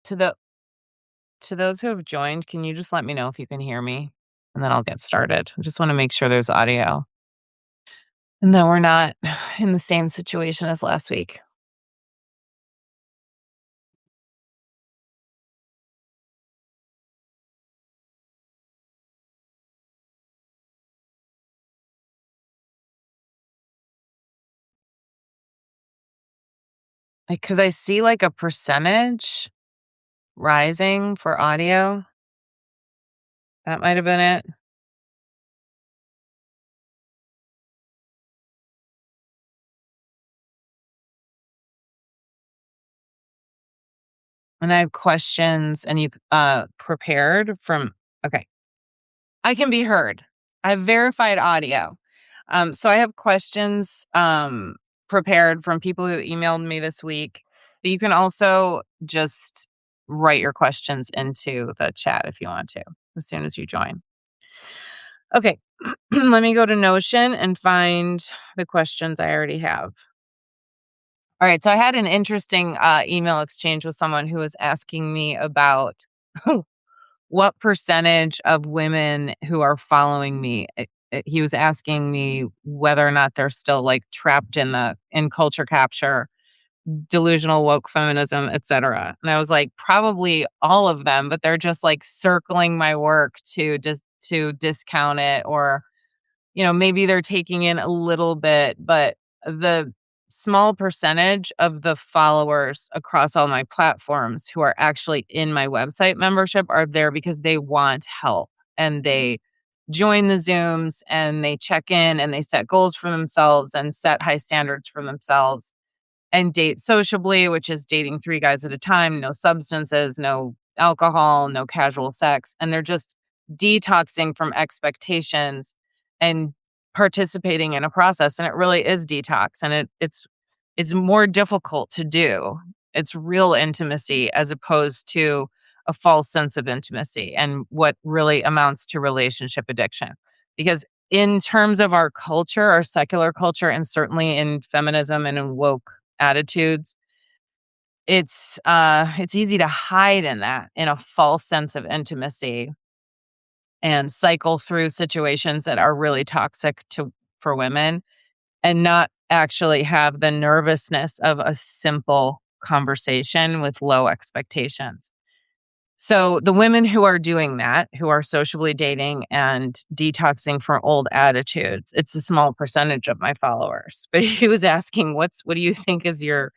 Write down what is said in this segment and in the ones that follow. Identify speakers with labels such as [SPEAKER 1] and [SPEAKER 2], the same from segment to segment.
[SPEAKER 1] to those who have joined, can you just let me know if you can hear me? And then I'll get started. I just want to make sure there's audio and that we're not in the same situation as last week. Because I see like a percentage rising for audio. That might have been it. And I have questions and you prepared from okay. I can be heard. I have verified audio. So I have questions prepared from people who emailed me this week. But you can also just write your questions into the chat if you want to, as soon as you join. Okay, let me go to Notion and find the questions I already have. All right, so I had an interesting email exchange with someone who was asking me about what percentage of women who are following me. He was asking me whether or not they're still like trapped in culture capture, delusional woke feminism, etc. And I was like, probably all of them, but they're just like circling my work to discount it, or maybe they're taking in a little bit, but the small percentage of the followers across all my platforms who are actually in my website membership are there because they want help, and they join the Zooms and they check in and they set goals for themselves and set high standards for themselves and date sociably, which is dating 3 guys at a time, no substances, no alcohol, no casual sex. And they're just detoxing from expectations and participating in a process. And it really is detox. And it's more difficult to do. It's real intimacy as opposed to a false sense of intimacy and what really amounts to relationship addiction. Because in terms of our culture, our secular culture, and certainly in feminism and in woke attitudes, it's easy to hide in a false sense of intimacy and cycle through situations that are really toxic for women, and not actually have the nervousness of a simple conversation with low expectations. So the women who are doing that, who are socially dating and detoxing from old attitudes, it's a small percentage of my followers. But he was asking, what do you think is your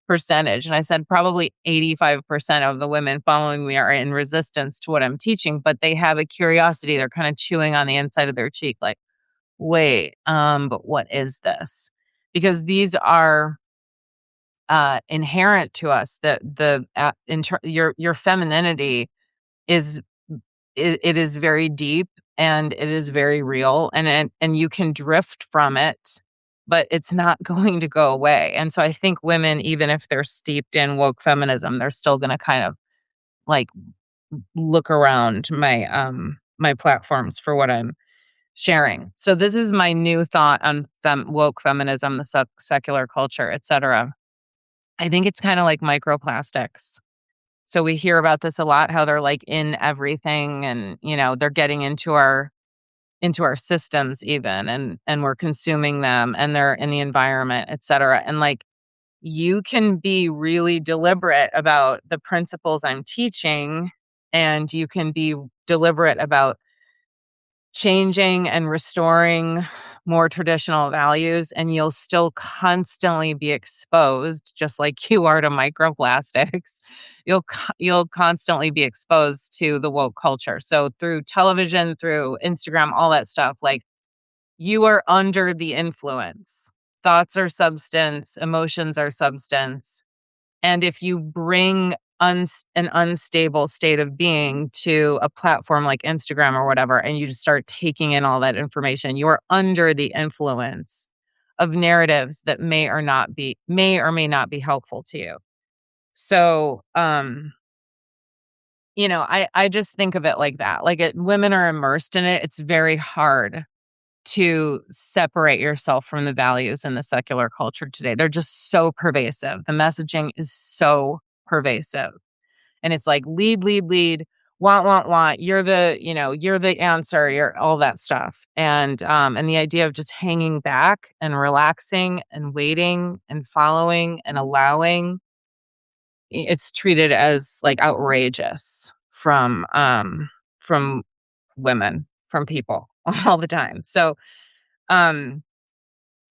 [SPEAKER 1] percentage? And I said, probably 85% of the women following me are in resistance to what I'm teaching, but they have a curiosity. They're kind of chewing on the inside of their cheek, like, wait, but what is this? Because these are inherent to us. Your femininity is it is very deep, and it is very real, and you can drift from it, but it's not going to go away. And so I think women, even if they're steeped in woke feminism, they're still going to kind of like look around my platforms for what I'm sharing. So this is my new thought on woke feminism, the secular culture, etc. I think it's kind of like microplastics. So we hear about this a lot, how they're like in everything, and they're getting into our systems even, and we're consuming them, and they're in the environment, etc. And like, you can be really deliberate about the principles I'm teaching, and you can be deliberate about changing and restoring more traditional values, and you'll still constantly be exposed, just like you are to microplastics. You'll constantly be exposed to the woke culture. So through television, through Instagram, all that stuff, like, you are under the influence. Thoughts are substance, emotions are substance. And if you bring an unstable state of being to a platform like Instagram or whatever, and you just start taking in all that information, you're under the influence of narratives that may or may not be helpful to you. So, I just think of it like that. Like, women are immersed in it. It's very hard to separate yourself from the values in the secular culture today. They're just so pervasive. The messaging is so pervasive. And it's like lead, lead, lead, want. You're the answer, you're all that stuff. And the idea of just hanging back and relaxing and waiting and following and allowing, it's treated as like outrageous from women, from people all the time. So, um,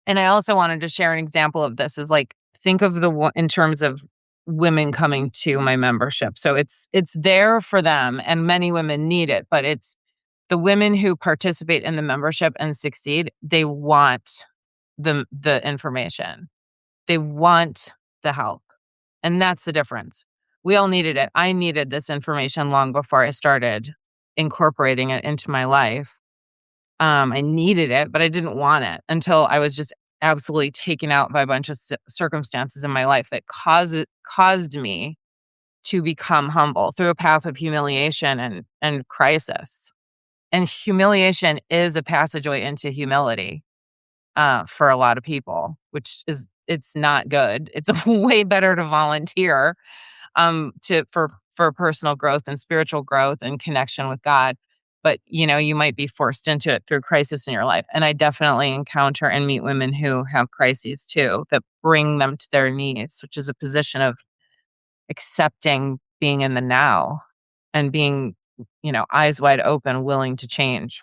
[SPEAKER 1] and I also wanted to share an example of this is like, think of in terms of women coming to my membership. So it's there for them and many women need it, but it's the women who participate in the membership and succeed, they want the information. They want the help. And that's the difference. We all needed it. I needed this information long before I started incorporating it into my life. I needed it, but I didn't want it until I was just absolutely taken out by a bunch of circumstances in my life that caused me to become humble through a path of humiliation and crisis. And humiliation is a passageway into humility for a lot of people, which is it's not good. It's way better to volunteer for personal growth and spiritual growth and connection with God. But, you might be forced into it through crisis in your life. And I definitely encounter and meet women who have crises too, that bring them to their knees, which is a position of accepting being in the now and being, eyes wide open, willing to change.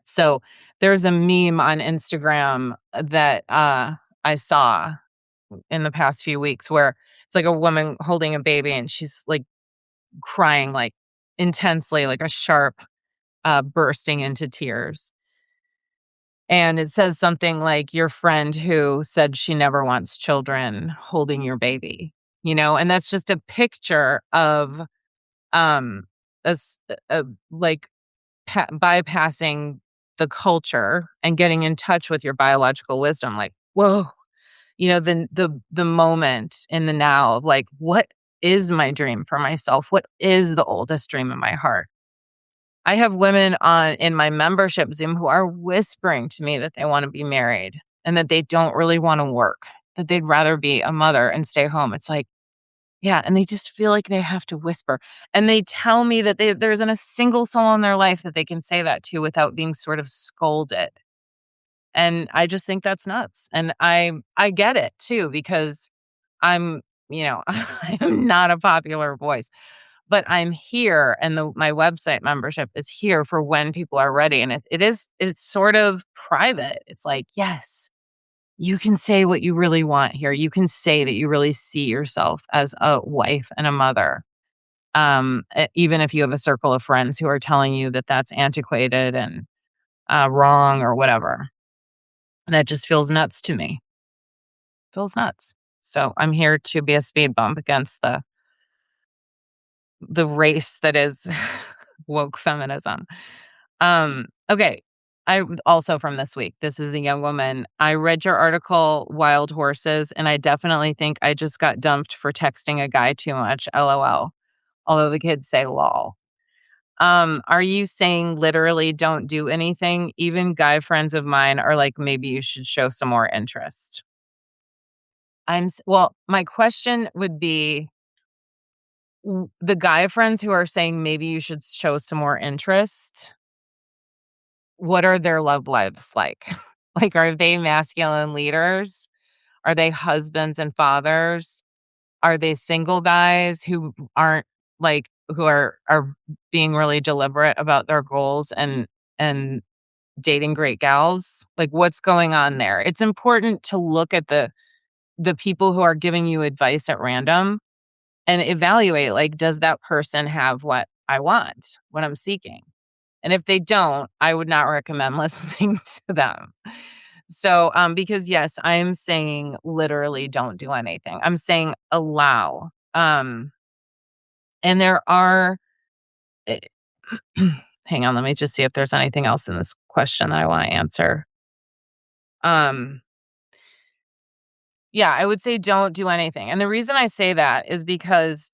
[SPEAKER 1] So there's a meme on Instagram that I saw in the past few weeks where it's like a woman holding a baby and she's like crying like intensely, like a sharp bursting into tears. And it says something like your friend who said she never wants children holding your baby, and that's just a picture of um a, s- like bypassing the culture and getting in touch with your biological wisdom. Like, whoa, the moment in the now of like, what is my dream for myself? What is the oldest dream in my heart? I have women in my membership Zoom who are whispering to me that they want to be married and that they don't really want to work, that they'd rather be a mother and stay home. It's like, yeah, and they just feel like they have to whisper. And they tell me that there isn't a single soul in their life that they can say that to without being sort of scolded. And I just think that's nuts. And I get it too, because I'm, I am not a popular voice, but I'm here and my website membership is here for when people are ready. And it's sort of private. It's like, yes, you can say what you really want here. You can say that you really see yourself as a wife and a mother. Even if you have a circle of friends who are telling you that that's antiquated and wrong or whatever. That just feels nuts to me. Feels nuts. So I'm here to be a speed bump against the race that is woke feminism. Okay. I also from this week. This is a young woman. I read your article, Wild Horses, and I definitely think I just got dumped for texting a guy too much. LOL. Although the kids say lol. Are you saying literally don't do anything? Even guy friends of mine are like, maybe you should show some more interest. Well, my question would be the guy friends who are saying maybe you should show some more interest. What are their love lives like? Like, are they masculine leaders? Are they husbands and fathers? Are they single guys who aren't who are being really deliberate about their goals and dating great gals? Like, what's going on there? It's important to look at the people who are giving you advice at random and evaluate, like, does that person have what I want, what I'm seeking? And if they don't, I would not recommend listening to them. So, because yes, I'm saying literally don't do anything. I'm saying allow. And there are, eh, hang on, let me just see if there's anything else in this question that I want to answer. Um, Yeah, I would say don't do anything. And the reason I say that is because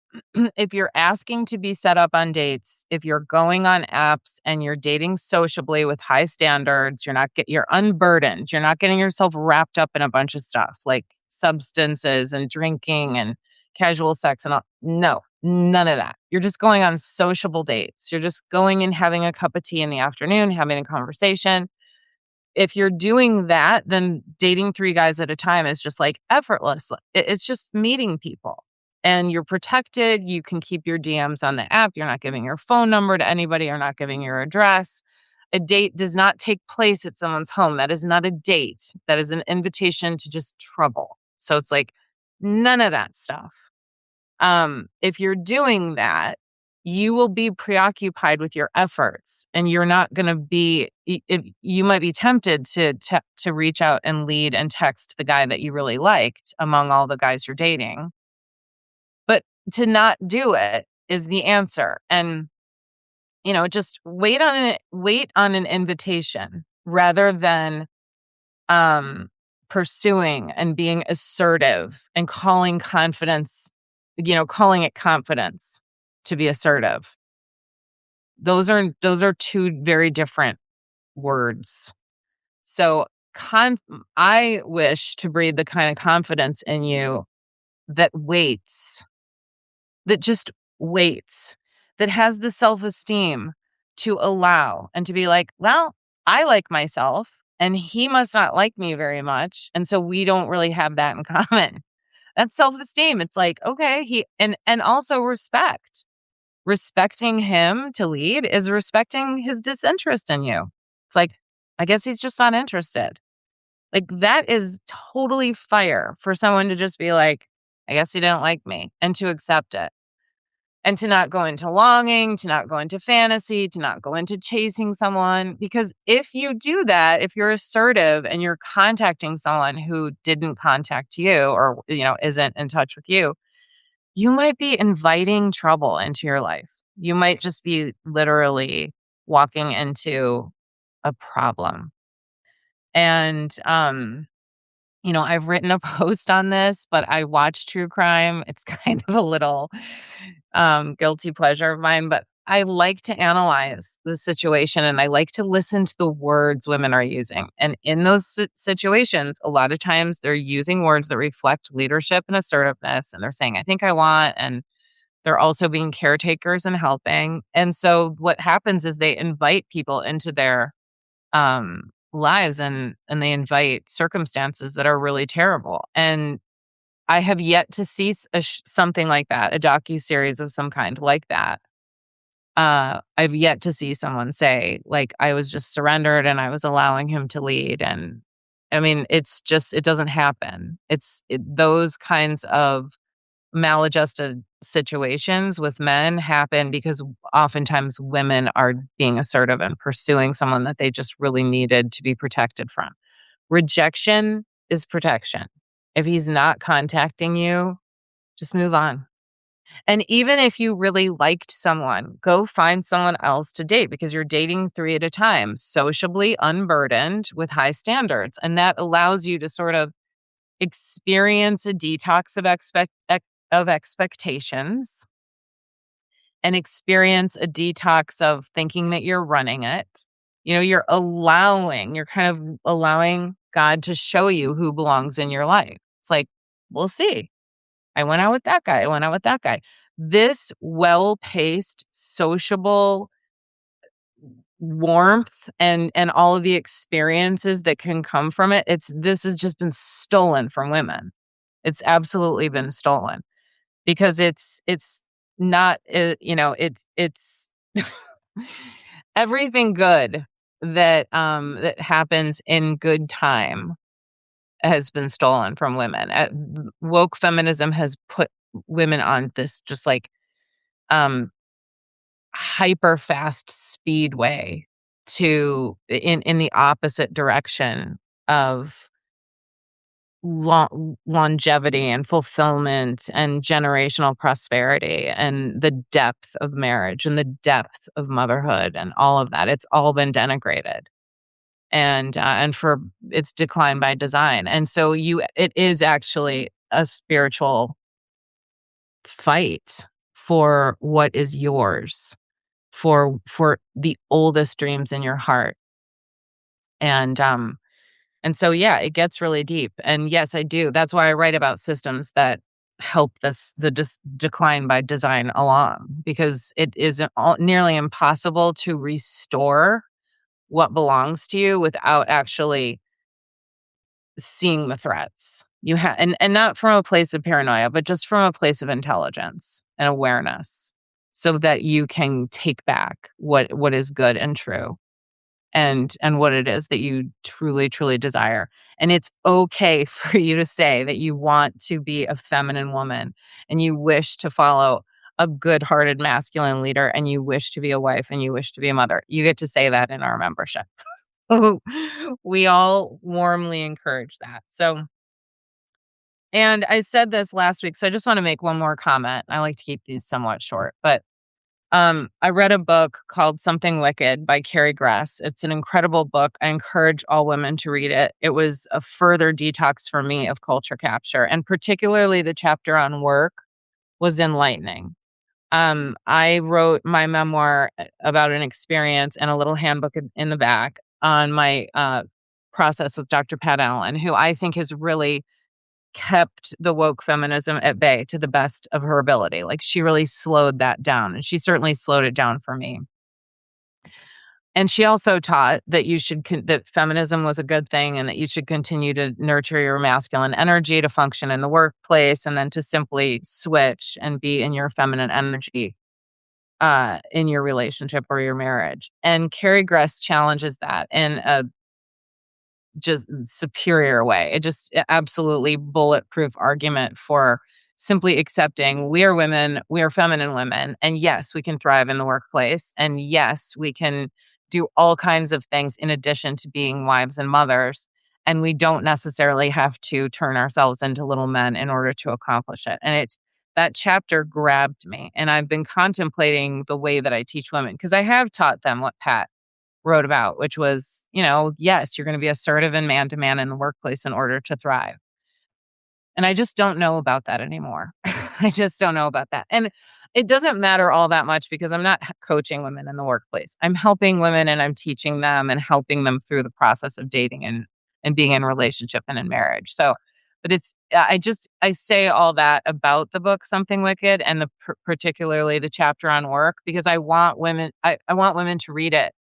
[SPEAKER 1] if you're asking to be set up on dates, if you're going on apps and you're dating sociably with high standards, you're unburdened. You're not getting yourself wrapped up in a bunch of stuff like substances and drinking and casual sex and all. No, None of that. You're just going on sociable dates. You're just going and having a cup of tea in the afternoon, having a conversation. If you're doing that, then dating 3 guys at a time is just, like, effortless. It's just meeting people, and you're protected. You can keep your DMs on the app. You're not giving your phone number to anybody. You're not giving your address. A date does not take place at someone's home. That is not a date. That is an invitation to just trouble. So it's like none of that stuff. If you're doing that, you will be preoccupied with your efforts, and you're not going to be. You might be tempted to reach out and lead and text the guy that you really liked among all the guys you're dating, but to not do it is the answer. And just wait on an invitation rather than pursuing and being assertive and calling it confidence to be assertive. Those are two very different words. So I wish to breathe the kind of confidence in you that waits, that just waits, that has the self-esteem to allow and to be like, well, I like myself and he must not like me very much. And so we don't really have that in common. That's self-esteem. It's like, okay, and also respect. Respecting him to lead is respecting his disinterest in you. It's like, I guess he's just not interested. Like, that is totally fire for someone to just be like, I guess he didn't like me, and to accept it. And to not go into longing, to not go into fantasy, to not go into chasing someone. Because if you do that, if you're assertive and you're contacting someone who didn't contact you or, isn't in touch with you, you might be inviting trouble into your life. You might just be literally walking into a problem. And, I've written a post on this, but I watch true crime. It's kind of a little guilty pleasure of mine, but I like to analyze the situation and I like to listen to the words women are using. And in those situations, a lot of times they're using words that reflect leadership and assertiveness. And they're saying, I think I want, and they're also being caretakers and helping. And so what happens is they invite people into their lives and they invite circumstances that are really terrible. And I have yet to see something like that, a docuseries of some kind like that. I've yet to see someone say, like, I was just surrendered and I was allowing him to lead. And I mean, it doesn't happen. Those kinds of maladjusted situations with men happen because oftentimes women are being assertive and pursuing someone that they just really needed to be protected from. Rejection is protection. If he's not contacting you, just move on. And even if you really liked someone, go find someone else to date because you're dating 3 at a time, sociably unburdened with high standards. And that allows you to sort of experience a detox of expectations and experience a detox of thinking that you're running it. You're kind of allowing God to show you who belongs in your life. It's like, we'll see. I went out with that guy. I went out with that guy. This well-paced, sociable warmth and all of the experiences that can come from it, this has just been stolen from women. It's absolutely been stolen because it's not, it's everything good that happens in good time has been stolen from women. Woke feminism has put women on this just like hyper fast speedway in the opposite direction of longevity and fulfillment and generational prosperity and the depth of marriage and the depth of motherhood and all of that. It's all been denigrated. And for its decline by design. And so it is actually a spiritual fight for what is yours, for the oldest dreams in your heart. And so, yeah, it gets really deep. And yes, I do. That's why I write about systems that help the decline by design along, because it is nearly impossible to restore what belongs to you without actually seeing the threats. And not from a place of paranoia, but just from a place of intelligence and awareness, so that you can take back what is good and true, and what it is that you truly, truly desire. And it's okay for you to say that you want to be a feminine woman and you wish to follow a good-hearted masculine leader and you wish to be a wife and you wish to be a mother. You get to say that in our membership. We all warmly encourage that. So, and I said this last week, so I just want to make one more comment. I like to keep these somewhat short, but I read a book called Something Wicked by Carrie Gress. It's an incredible book. I encourage all women to read it. It was a further detox for me of culture capture, and particularly the chapter on work was enlightening. I wrote my memoir about an experience and a little handbook in the back on my process with Dr. Pat Allen, who I think has really kept the woke feminism at bay to the best of her ability. Like, she really slowed that down, and she certainly slowed it down for me. And she also taught that that feminism was a good thing and that you should continue to nurture your masculine energy to function in the workplace, and then to simply switch and be in your feminine energy in your relationship or your marriage. And Carrie Gress challenges that in a just superior way. It just absolutely bulletproof argument for simply accepting we are women, we are feminine women, and yes, we can thrive in the workplace, and yes, we can do all kinds of things in addition to being wives and mothers, and we don't necessarily have to turn ourselves into little men in order to accomplish it. And it's that chapter grabbed me, and I've been contemplating the way that I teach women, because I have taught them what Pat wrote about, which was, yes, you're going to be assertive and man to man in the workplace in order to thrive. And I just don't know about that anymore. I just don't know about that. And it doesn't matter all that much, because I'm not coaching women in the workplace. I'm helping women and I'm teaching them and helping them through the process of dating and being in a relationship and in marriage. So, but I say all that about the book Something Wicked, and particularly the chapter on work, because I want women to read it.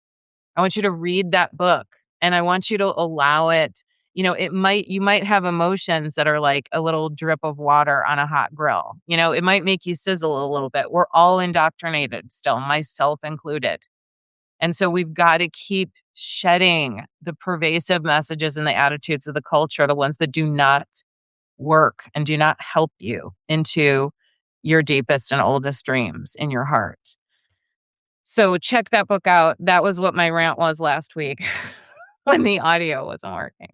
[SPEAKER 1] I want you to read that book, and I want you to allow it. You might have emotions that are like a little drip of water on a hot grill. It might make you sizzle a little bit. We're all indoctrinated still, myself included. And so we've got to keep shedding the pervasive messages and the attitudes of the culture, the ones that do not work and do not help you into your deepest and oldest dreams in your heart. So check that book out. That was what my rant was last week when the audio wasn't working.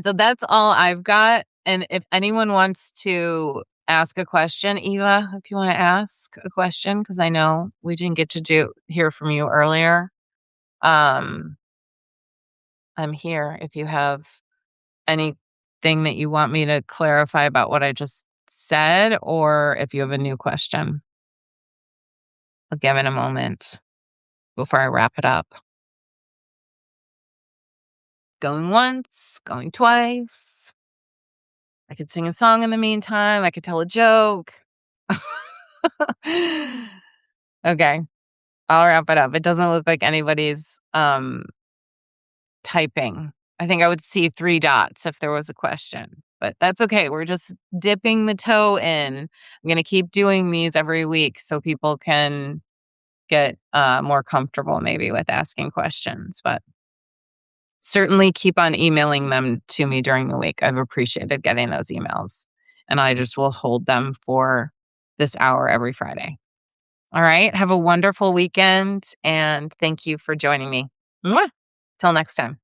[SPEAKER 1] So that's all I've got. And if anyone wants to ask a question, Eva, if you want to ask a question, because I know we didn't get to hear from you earlier. I'm here if you have anything that you want me to clarify about what I just said, or if you have a new question. I'll give it a moment before I wrap it up. Going once, going twice. I could sing a song in the meantime. I could tell a joke. Okay, I'll wrap it up. It doesn't look like anybody's typing. I think I would see 3 dots if there was a question, but that's okay. We're just dipping the toe in. I'm going to keep doing these every week so people can get more comfortable maybe with asking questions, but certainly keep on emailing them to me during the week. I've appreciated getting those emails, and I just will hold them for this hour every Friday. All right. Have a wonderful weekend, and thank you for joining me. Mwah! Till next time.